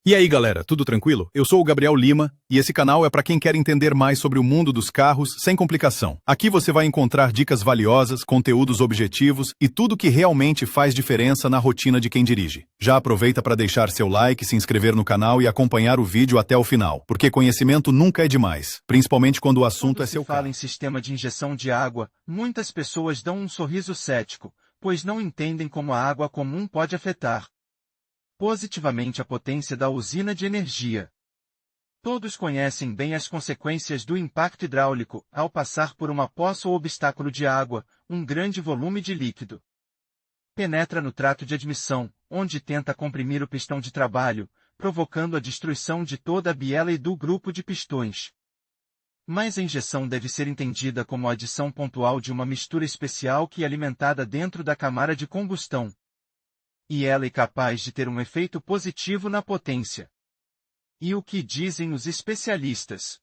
E aí, galera, tudo tranquilo? Eu sou o Gabriel Lima e esse canal é para quem quer entender mais sobre o mundo dos carros sem complicação. Aqui você vai encontrar dicas valiosas, conteúdos objetivos e tudo que realmente faz diferença na rotina de quem dirige. Já aproveita para deixar seu like, se inscrever no canal e acompanhar o vídeo até o final, porque conhecimento nunca é demais, principalmente quando o assunto Quando é se seu fala carro. em sistema de injeção de água, muitas pessoas dão um sorriso cético, pois não entendem como a água comum pode afetar positivamente a potência da usina de energia. Todos conhecem bem as consequências do impacto hidráulico ao passar por uma poça ou obstáculo de água, um grande volume de líquido penetra no trato de admissão, onde tenta comprimir o pistão de trabalho, provocando a destruição de toda a biela e do grupo de pistões. Mas a injeção deve ser entendida como a adição pontual de uma mistura especial que é alimentada dentro da câmara de combustão. E ela é capaz de ter um efeito positivo na potência. E o que dizem os especialistas?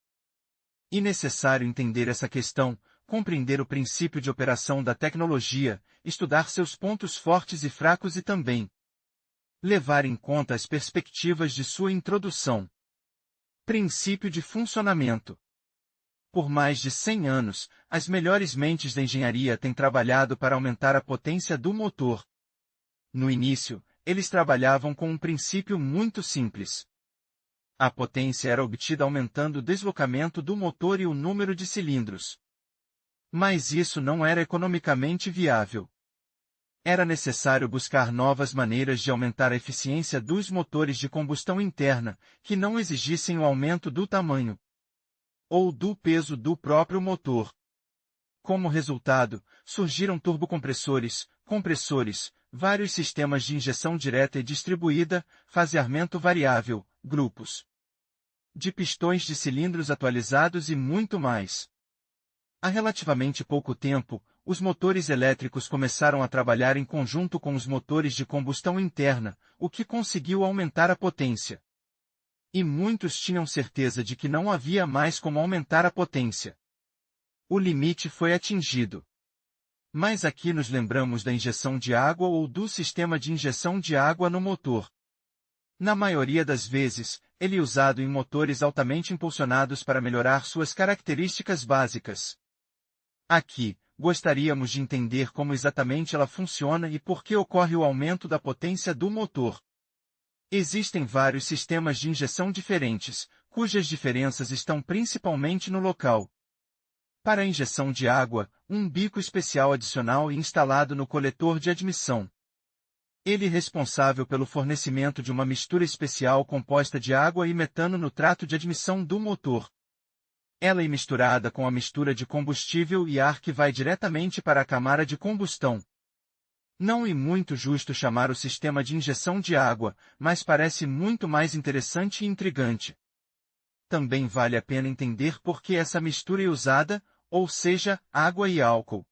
É necessário entender essa questão, compreender o princípio de operação da tecnologia, estudar seus pontos fortes e fracos e também levar em conta as perspectivas de sua introdução. Princípio de funcionamento. Por mais de 100 anos, as melhores mentes da engenharia têm trabalhado para aumentar a potência do motor. No início, eles trabalhavam com um princípio muito simples. A potência era obtida aumentando o deslocamento do motor e o número de cilindros. Mas isso não era economicamente viável. Era necessário buscar novas maneiras de aumentar a eficiência dos motores de combustão interna, que não exigissem o aumento do tamanho ou do peso do próprio motor. Como resultado, surgiram turbocompressores, compressores, vários sistemas de injeção direta e distribuída, faseamento variável, grupos de pistões de cilindros atualizados e muito mais. Há relativamente pouco tempo, os motores elétricos começaram a trabalhar em conjunto com os motores de combustão interna, o que conseguiu aumentar a potência. E muitos tinham certeza de que não havia mais como aumentar a potência. O limite foi atingido. Mas aqui nos lembramos da injeção de água ou do sistema de injeção de água no motor. Na maioria das vezes, ele é usado em motores altamente impulsionados para melhorar suas características básicas. Aqui, gostaríamos de entender como exatamente ela funciona e por que ocorre o aumento da potência do motor. Existem vários sistemas de injeção diferentes, cujas diferenças estão principalmente no local. Para a injeção de água, um bico especial adicional é instalado no coletor de admissão. Ele é responsável pelo fornecimento de uma mistura especial composta de água e metano no trato de admissão do motor. Ela é misturada com a mistura de combustível e ar que vai diretamente para a câmara de combustão. Não é muito justo chamar o sistema de injeção de água, mas parece muito mais interessante e intrigante. Também vale a pena entender por que essa mistura é usada, ou seja, água e álcool.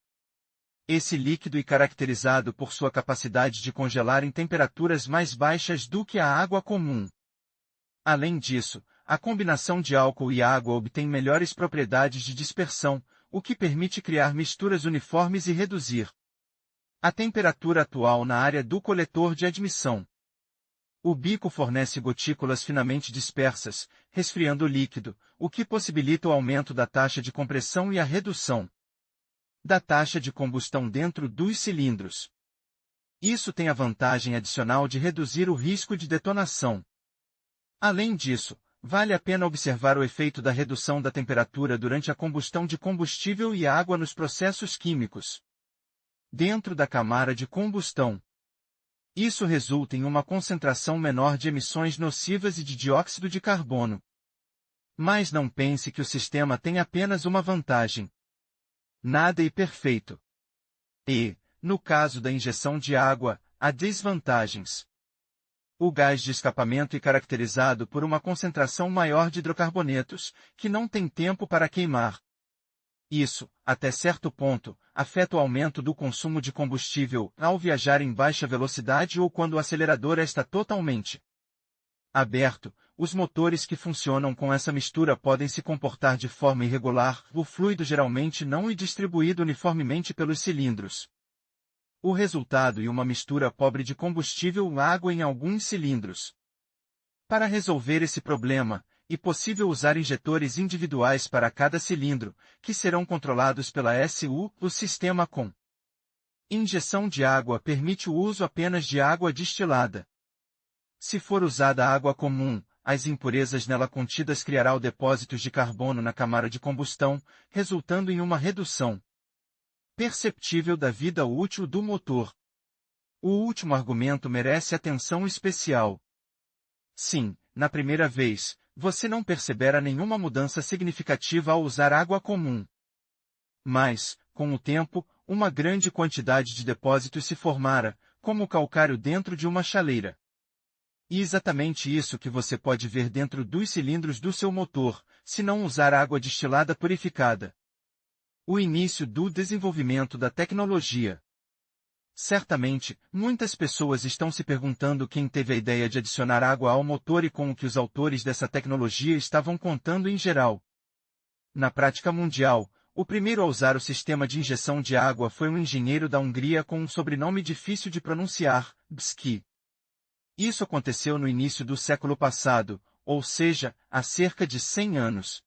Esse líquido é caracterizado por sua capacidade de congelar em temperaturas mais baixas do que a água comum. Além disso, a combinação de álcool e água obtém melhores propriedades de dispersão, o que permite criar misturas uniformes e reduzir a temperatura atual na área do coletor de admissão. O bico fornece gotículas finamente dispersas, resfriando o líquido, o que possibilita o aumento da taxa de compressão e a redução da taxa de combustão dentro dos cilindros. Isso tem a vantagem adicional de reduzir o risco de detonação. Além disso, vale a pena observar o efeito da redução da temperatura durante a combustão de combustível e água nos processos químicos dentro da câmara de combustão. Isso resulta em uma concentração menor de emissões nocivas e de dióxido de carbono. Mas não pense que o sistema tem apenas uma vantagem. Nada é perfeito. E, no caso da injeção de água, há desvantagens. O gás de escapamento é caracterizado por uma concentração maior de hidrocarbonetos, que não tem tempo para queimar. Isso, até certo ponto, afeta o aumento do consumo de combustível ao viajar em baixa velocidade ou quando o acelerador está totalmente aberto. Os motores que funcionam com essa mistura podem se comportar de forma irregular, o fluido geralmente não é distribuído uniformemente pelos cilindros. O resultado é uma mistura pobre de combustível e água em alguns cilindros. Para resolver esse problema, é possível usar injetores individuais para cada cilindro, que serão controlados pela SU. O sistema com injeção de água permite o uso apenas de água destilada. Se for usada água comum, as impurezas nela contidas criarão depósitos de carbono na câmara de combustão, resultando em uma redução perceptível da vida útil do motor. O último argumento merece atenção especial. Sim, na primeira vez, você não perceberá nenhuma mudança significativa ao usar água comum. Mas, com o tempo, uma grande quantidade de depósitos se formara, como o calcário dentro de uma chaleira. E exatamente isso que você pode ver dentro dos cilindros do seu motor, se não usar água destilada purificada. O início do desenvolvimento da tecnologia. Certamente, muitas pessoas estão se perguntando quem teve a ideia de adicionar água ao motor e com o que os autores dessa tecnologia estavam contando em geral. Na prática mundial, o primeiro a usar o sistema de injeção de água foi um engenheiro da Hungria com um sobrenome difícil de pronunciar, Bsky. Isso aconteceu no início do século passado, ou seja, há cerca de 100 anos.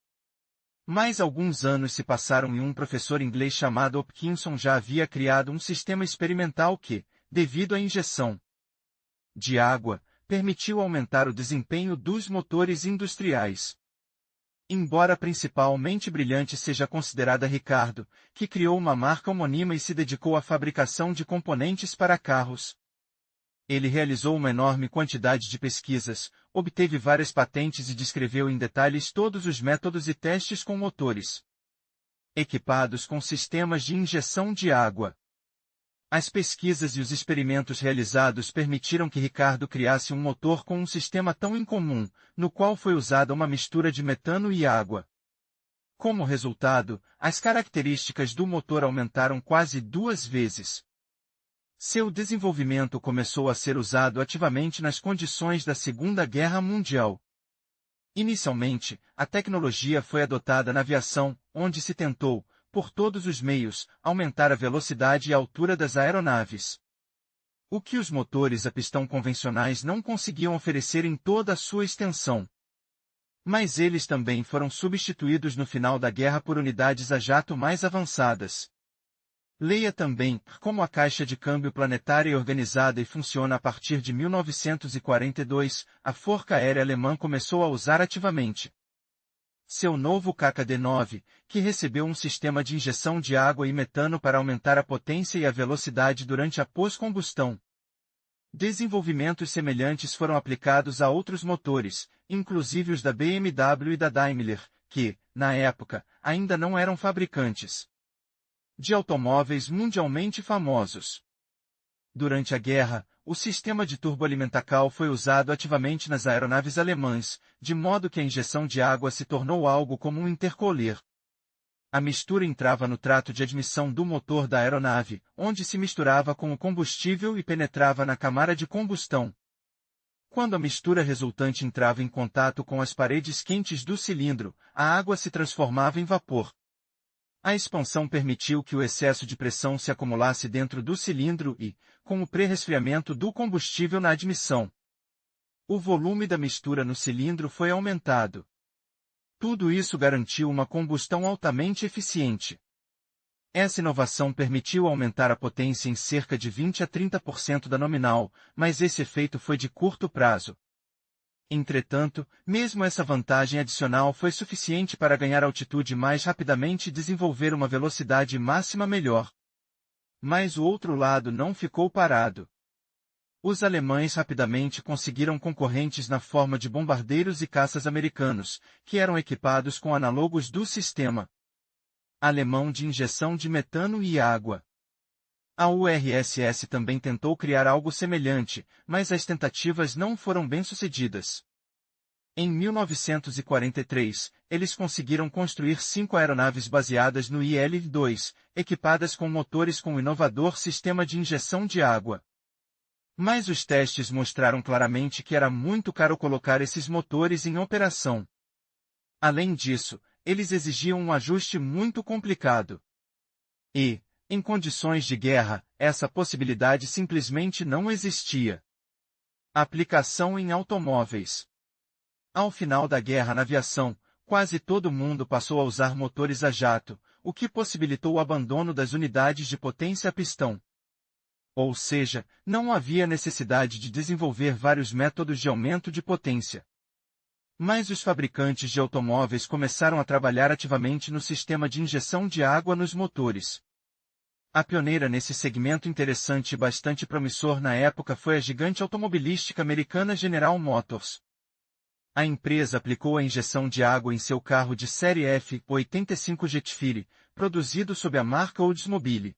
Mais alguns anos se passaram e um professor inglês chamado Hopkinson já havia criado um sistema experimental que, devido à injeção de água, permitiu aumentar o desempenho dos motores industriais. Embora principalmente brilhante seja considerada Ricardo, que criou uma marca homônima e se dedicou à fabricação de componentes para carros. Ele realizou uma enorme quantidade de pesquisas, obteve várias patentes e descreveu em detalhes todos os métodos e testes com motores equipados com sistemas de injeção de água. As pesquisas e os experimentos realizados permitiram que Ricardo criasse um motor com um sistema tão incomum, no qual foi usada uma mistura de metano e água. Como resultado, as características do motor aumentaram quase 2 vezes. Seu desenvolvimento começou a ser usado ativamente nas condições da Segunda Guerra Mundial. Inicialmente, a tecnologia foi adotada na aviação, onde se tentou, por todos os meios, aumentar a velocidade e a altura das aeronaves. O que os motores a pistão convencionais não conseguiam oferecer em toda a sua extensão. Mas eles também foram substituídos no final da guerra por unidades a jato mais avançadas. Leia também como a caixa de câmbio planetária é organizada e funciona a partir de 1942, a Força Aérea Alemã começou a usar ativamente seu novo KKD-9, que recebeu um sistema de injeção de água e metano para aumentar a potência e a velocidade durante a pós-combustão. Desenvolvimentos semelhantes foram aplicados a outros motores, inclusive os da BMW e da Daimler, que, na época, ainda não eram fabricantes de automóveis mundialmente famosos. Durante a guerra, o sistema de turboalimentacal foi usado ativamente nas aeronaves alemãs, de modo que a injeção de água se tornou algo como um intercooler. A mistura entrava no trato de admissão do motor da aeronave, onde se misturava com o combustível e penetrava na câmara de combustão. Quando a mistura resultante entrava em contato com as paredes quentes do cilindro, a água se transformava em vapor. A expansão permitiu que o excesso de pressão se acumulasse dentro do cilindro e, com o pré-resfriamento do combustível na admissão, o volume da mistura no cilindro foi aumentado. Tudo isso garantiu uma combustão altamente eficiente. Essa inovação permitiu aumentar a potência em cerca de 20 a 30% da nominal, mas esse efeito foi de curto prazo. Entretanto, mesmo essa vantagem adicional foi suficiente para ganhar altitude mais rapidamente e desenvolver uma velocidade máxima melhor. Mas o outro lado não ficou parado. Os alemães rapidamente conseguiram concorrentes na forma de bombardeiros e caças americanos, que eram equipados com análogos do sistema alemão de injeção de metano e água. A URSS também tentou criar algo semelhante, mas as tentativas não foram bem-sucedidas. Em 1943, eles conseguiram construir 5 aeronaves baseadas no IL-2, equipadas com motores com o inovador sistema de injeção de água. Mas os testes mostraram claramente que era muito caro colocar esses motores em operação. Além disso, eles exigiam um ajuste muito complicado. E, em condições de guerra, essa possibilidade simplesmente não existia. Aplicação em automóveis. Ao final da guerra na aviação, quase todo mundo passou a usar motores a jato, o que possibilitou o abandono das unidades de potência a pistão. Ou seja, não havia necessidade de desenvolver vários métodos de aumento de potência. Mas os fabricantes de automóveis começaram a trabalhar ativamente no sistema de injeção de água nos motores. A pioneira nesse segmento interessante e bastante promissor na época foi a gigante automobilística americana General Motors. A empresa aplicou a injeção de água em seu carro de série F-85 Jetfire, produzido sob a marca Oldsmobile.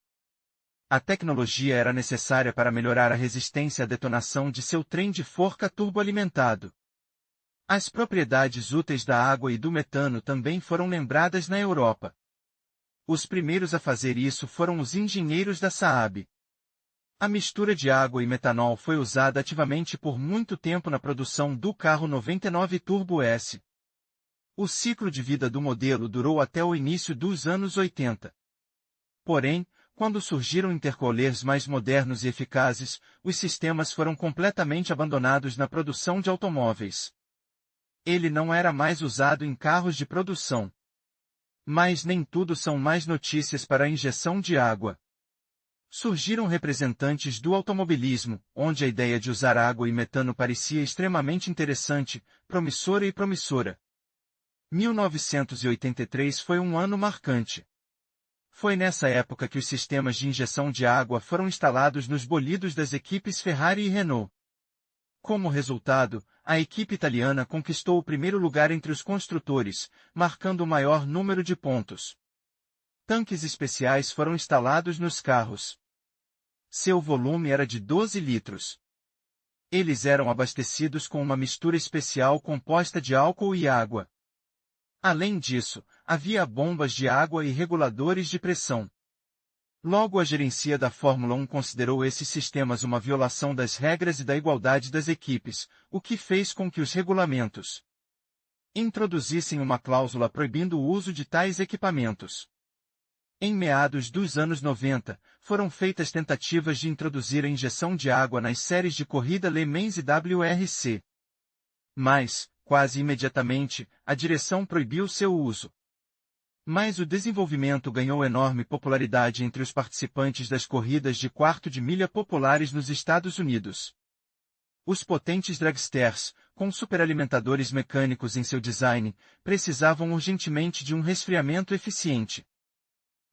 A tecnologia era necessária para melhorar a resistência à detonação de seu trem de forca turboalimentado. As propriedades úteis da água e do metano também foram lembradas na Europa. Os primeiros a fazer isso foram os engenheiros da Saab. A mistura de água e metanol foi usada ativamente por muito tempo na produção do carro 99 Turbo S. O ciclo de vida do modelo durou até o início dos anos 80. Porém, quando surgiram intercoolers mais modernos e eficazes, os sistemas foram completamente abandonados na produção de automóveis. Ele não era mais usado em carros de produção. Mas nem tudo são mais notícias para a injeção de água. Surgiram representantes do automobilismo, onde a ideia de usar água e metano parecia extremamente interessante, promissora. 1983 foi um ano marcante. Foi nessa época que os sistemas de injeção de água foram instalados nos bolidos das equipes Ferrari e Renault. Como resultado, a equipe italiana conquistou o primeiro lugar entre os construtores, marcando o maior número de pontos. Tanques especiais foram instalados nos carros. Seu volume era de 12 litros. Eles eram abastecidos com uma mistura especial composta de álcool e água. Além disso, havia bombas de água e reguladores de pressão. Logo a gerência da Fórmula 1 considerou esses sistemas uma violação das regras e da igualdade das equipes, o que fez com que os regulamentos introduzissem uma cláusula proibindo o uso de tais equipamentos. Em meados dos anos 90, foram feitas tentativas de introduzir a injeção de água nas séries de corrida Le Mans e WRC. Mas, quase imediatamente, a direção proibiu seu uso. Mas o desenvolvimento ganhou enorme popularidade entre os participantes das corridas de quarto de milha populares nos Estados Unidos. Os potentes dragsters, com superalimentadores mecânicos em seu design, precisavam urgentemente de um resfriamento eficiente.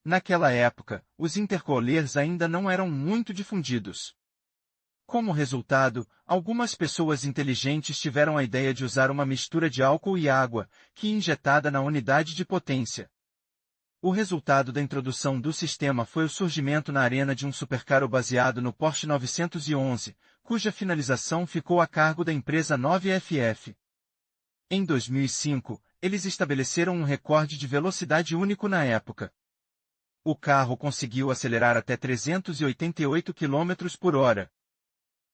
Naquela época, os intercoolers ainda não eram muito difundidos. Como resultado, algumas pessoas inteligentes tiveram a ideia de usar uma mistura de álcool e água, que injetada na unidade de potência. O resultado da introdução do sistema foi o surgimento na arena de um supercarro baseado no Porsche 911, cuja finalização ficou a cargo da empresa 9FF. Em 2005, eles estabeleceram um recorde de velocidade único na época. O carro conseguiu acelerar até 388 km por hora.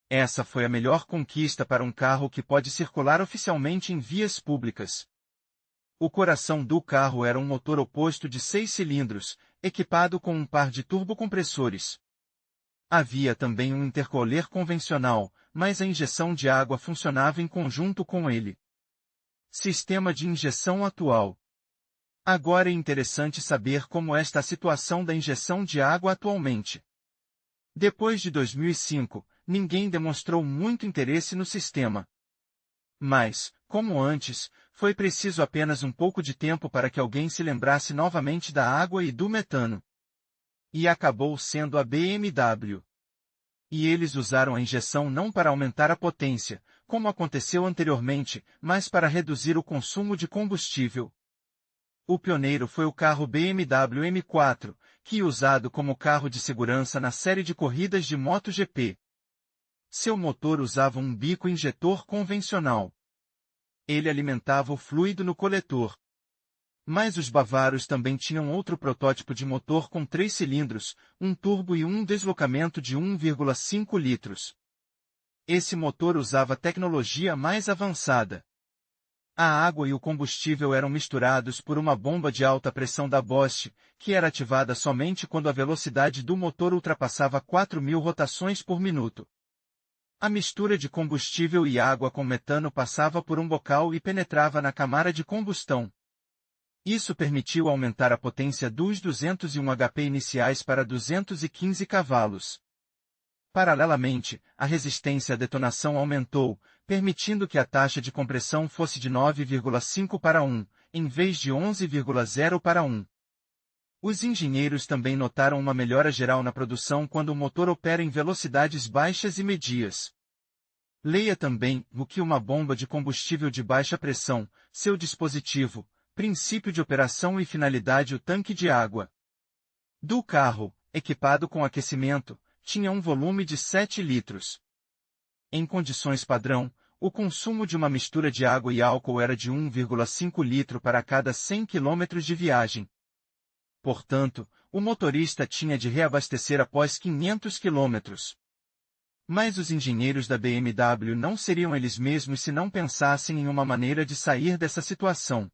Essa foi a melhor conquista para um carro que pode circular oficialmente em vias públicas. O coração do carro era um motor oposto de 6 cilindros, equipado com um par de turbocompressores. Havia também um intercooler convencional, mas a injeção de água funcionava em conjunto com ele. Sistema de injeção atual. Agora é interessante saber como está a situação da injeção de água atualmente. Depois de 2005, ninguém demonstrou muito interesse no sistema. Mas, como antes, foi preciso apenas um pouco de tempo para que alguém se lembrasse novamente da água e do metano. E acabou sendo a BMW. E eles usaram a injeção não para aumentar a potência, como aconteceu anteriormente, mas para reduzir o consumo de combustível. O pioneiro foi o carro BMW M4, que é usado como carro de segurança na série de corridas de MotoGP. Seu motor usava um bico injetor convencional. Ele alimentava o fluido no coletor. Mas os bávaros também tinham outro protótipo de motor com 3 cilindros, um turbo e um deslocamento de 1,5 litros. Esse motor usava tecnologia mais avançada. A água e o combustível eram misturados por uma bomba de alta pressão da Bosch, que era ativada somente quando a velocidade do motor ultrapassava 4.000 rotações por minuto. A mistura de combustível e água com metano passava por um bocal e penetrava na camara de combustão. Isso permitiu aumentar a potência dos 201 HP iniciais para 215 cavalos. Paralelamente, a resistência à detonação aumentou, permitindo que a taxa de compressão fosse de 9,5 para 1, em vez de 11,0 para 1. Os engenheiros também notaram uma melhora geral na produção quando o motor opera em velocidades baixas e medias. Leia também o que uma bomba de combustível de baixa pressão, seu dispositivo, princípio de operação e finalidade. O tanque de água do carro, equipado com aquecimento, tinha um volume de 7 litros. Em condições padrão, o consumo de uma mistura de água e álcool era de 1,5 litro para cada 100 km de viagem. Portanto, o motorista tinha de reabastecer após 500 km. Mas os engenheiros da BMW não seriam eles mesmos se não pensassem em uma maneira de sair dessa situação.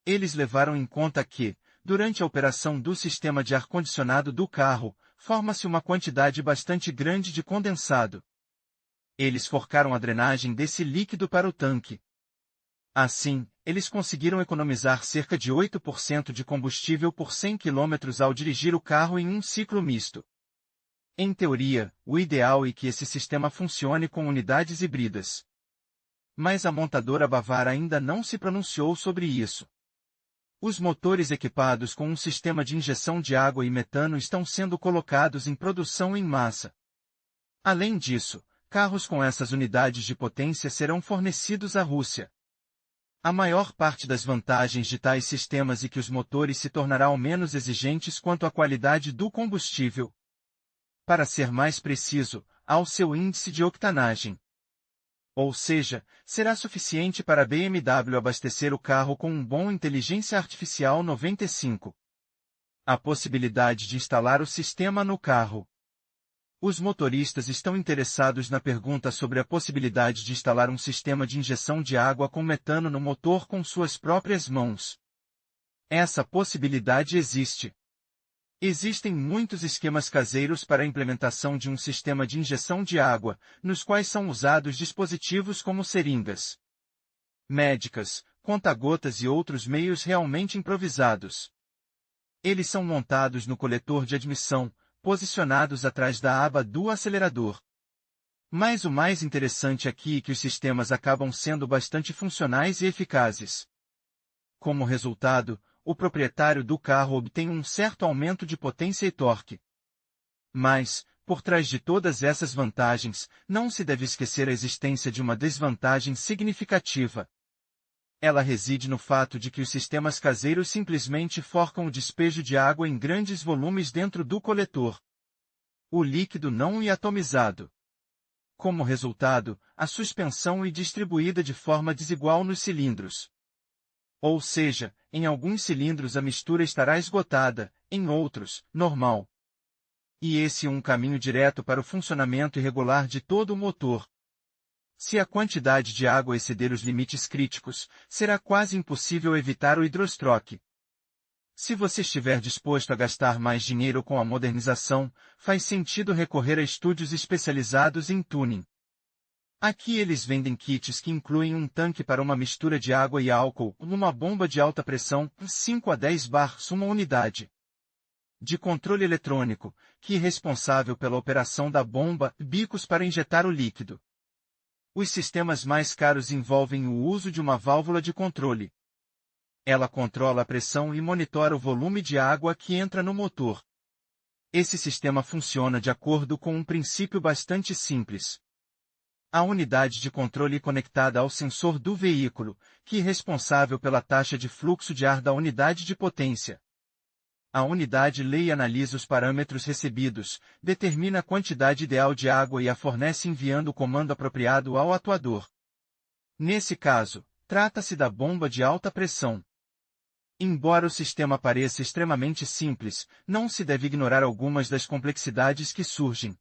Eles levaram em conta que, durante a operação do sistema de ar-condicionado do carro, forma-se uma quantidade bastante grande de condensado. Eles forcaram a drenagem desse líquido para o tanque. Assim, eles conseguiram economizar cerca de 8% de combustível por 100 km ao dirigir o carro em um ciclo misto. Em teoria, o ideal é que esse sistema funcione com unidades híbridas. Mas a montadora Bavara ainda não se pronunciou sobre isso. Os motores equipados com um sistema de injeção de água e metano estão sendo colocados em produção em massa. Além disso, carros com essas unidades de potência serão fornecidos à Rússia. A maior parte das vantagens de tais sistemas é que os motores se tornarão menos exigentes quanto à qualidade do combustível. Para ser mais preciso, ao seu índice de octanagem. Ou seja, será suficiente para a BMW abastecer o carro com um bom inteligência artificial 95. A possibilidade de instalar o sistema no carro. Os motoristas estão interessados na pergunta sobre a possibilidade de instalar um sistema de injeção de água com metano no motor com suas próprias mãos. Essa possibilidade existe. Existem muitos esquemas caseiros para a implementação de um sistema de injeção de água, nos quais são usados dispositivos como seringas médicas, conta-gotas e outros meios realmente improvisados. Eles são montados no coletor de admissão, posicionados atrás da aba do acelerador. Mas o mais interessante aqui é que os sistemas acabam sendo bastante funcionais e eficazes. Como resultado, o proprietário do carro obtém um certo aumento de potência e torque. Mas, por trás de todas essas vantagens, não se deve esquecer a existência de uma desvantagem significativa. Ela reside no fato de que os sistemas caseiros simplesmente forcam o despejo de água em grandes volumes dentro do coletor. O líquido não é atomizado. Como resultado, a suspensão é distribuída de forma desigual nos cilindros. Ou seja, em alguns cilindros a mistura estará esgotada, em outros, normal. E esse é um caminho direto para o funcionamento irregular de todo o motor. Se a quantidade de água exceder os limites críticos, será quase impossível evitar o hidrostroke. Se você estiver disposto a gastar mais dinheiro com a modernização, faz sentido recorrer a estúdios especializados em tuning. Aqui eles vendem kits que incluem um tanque para uma mistura de água e álcool, uma bomba de alta pressão, 5 a 10 bars, uma unidade de controle eletrônico, que é responsável pela operação da bomba, bicos para injetar o líquido. Os sistemas mais caros envolvem o uso de uma válvula de controle. Ela controla a pressão e monitora o volume de água que entra no motor. Esse sistema funciona de acordo com um princípio bastante simples. A unidade de controle é conectada ao sensor do veículo, que é responsável pela taxa de fluxo de ar da unidade de potência. A unidade lê e analisa os parâmetros recebidos, determina a quantidade ideal de água e a fornece enviando o comando apropriado ao atuador. Nesse caso, trata-se da bomba de alta pressão. Embora o sistema pareça extremamente simples, não se deve ignorar algumas das complexidades que surgem.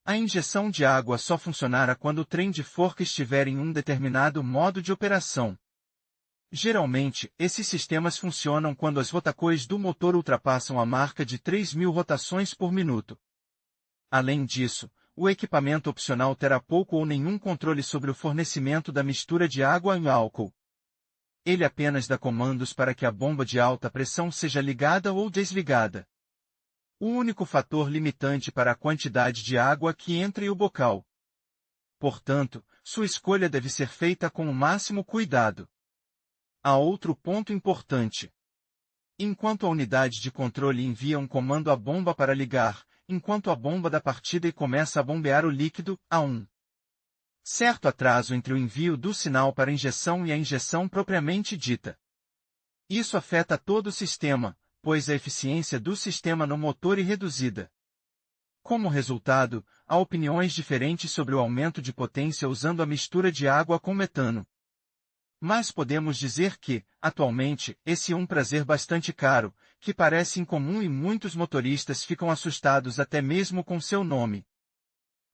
A injeção de água só funcionará quando o trem de forca estiver em um determinado modo de operação. Geralmente, esses sistemas funcionam quando as rotações do motor ultrapassam a marca de 3.000 rotações por minuto. Além disso, o equipamento opcional terá pouco ou nenhum controle sobre o fornecimento da mistura de água e álcool. Ele apenas dá comandos para que a bomba de alta pressão seja ligada ou desligada. O único fator limitante para a quantidade de água que entra em o bocal. Portanto, sua escolha deve ser feita com o máximo cuidado. Há outro ponto importante. Enquanto a unidade de controle envia um comando à bomba para ligar, enquanto a bomba da partida e começa a bombear o líquido, há um certo atraso entre o envio do sinal para a injeção e a injeção propriamente dita. Isso afeta todo o sistema, pois a eficiência do sistema no motor é reduzida. Como resultado, há opiniões diferentes sobre o aumento de potência usando a mistura de água com metano. Mas podemos dizer que, atualmente, esse é um prazer bastante caro, que parece incomum e muitos motoristas ficam assustados até mesmo com seu nome.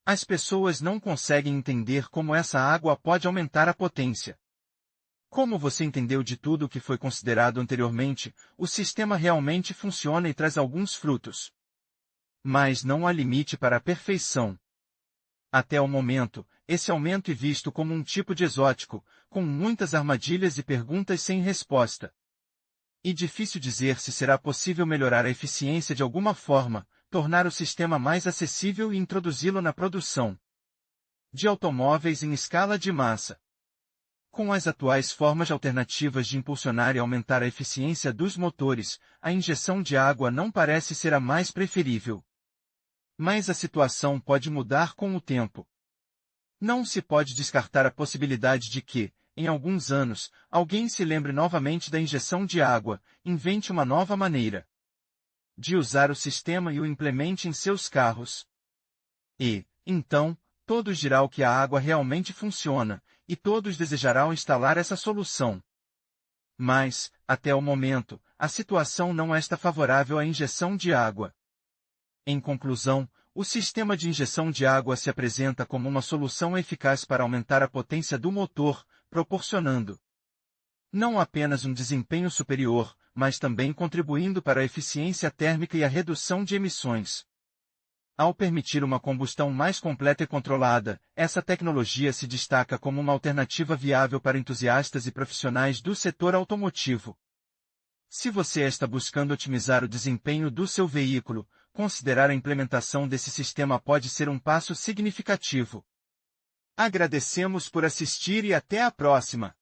As pessoas não conseguem entender como essa água pode aumentar a potência. Como você entendeu de tudo o que foi considerado anteriormente, o sistema realmente funciona e traz alguns frutos. Mas não há limite para a perfeição. Até o momento, esse aumento é visto como um tipo de exótico, com muitas armadilhas e perguntas sem resposta. E difícil dizer se será possível melhorar a eficiência de alguma forma, tornar o sistema mais acessível e introduzi-lo na produção de automóveis em escala de massa. Com as atuais formas alternativas de impulsionar e aumentar a eficiência dos motores, a injeção de água não parece ser a mais preferível. Mas a situação pode mudar com o tempo. Não se pode descartar a possibilidade de que, em alguns anos, alguém se lembre novamente da injeção de água, invente uma nova maneira de usar o sistema e o implemente em seus carros. E, então, todos dirão que a água realmente funciona, e todos desejarão instalar essa solução. Mas, até o momento, a situação não está favorável à injeção de água. Em conclusão, o sistema de injeção de água se apresenta como uma solução eficaz para aumentar a potência do motor, proporcionando não apenas um desempenho superior, mas também contribuindo para a eficiência térmica e a redução de emissões. Ao permitir uma combustão mais completa e controlada, essa tecnologia se destaca como uma alternativa viável para entusiastas e profissionais do setor automotivo. Se você está buscando otimizar o desempenho do seu veículo, considerar a implementação desse sistema pode ser um passo significativo. Agradecemos por assistir e até a próxima!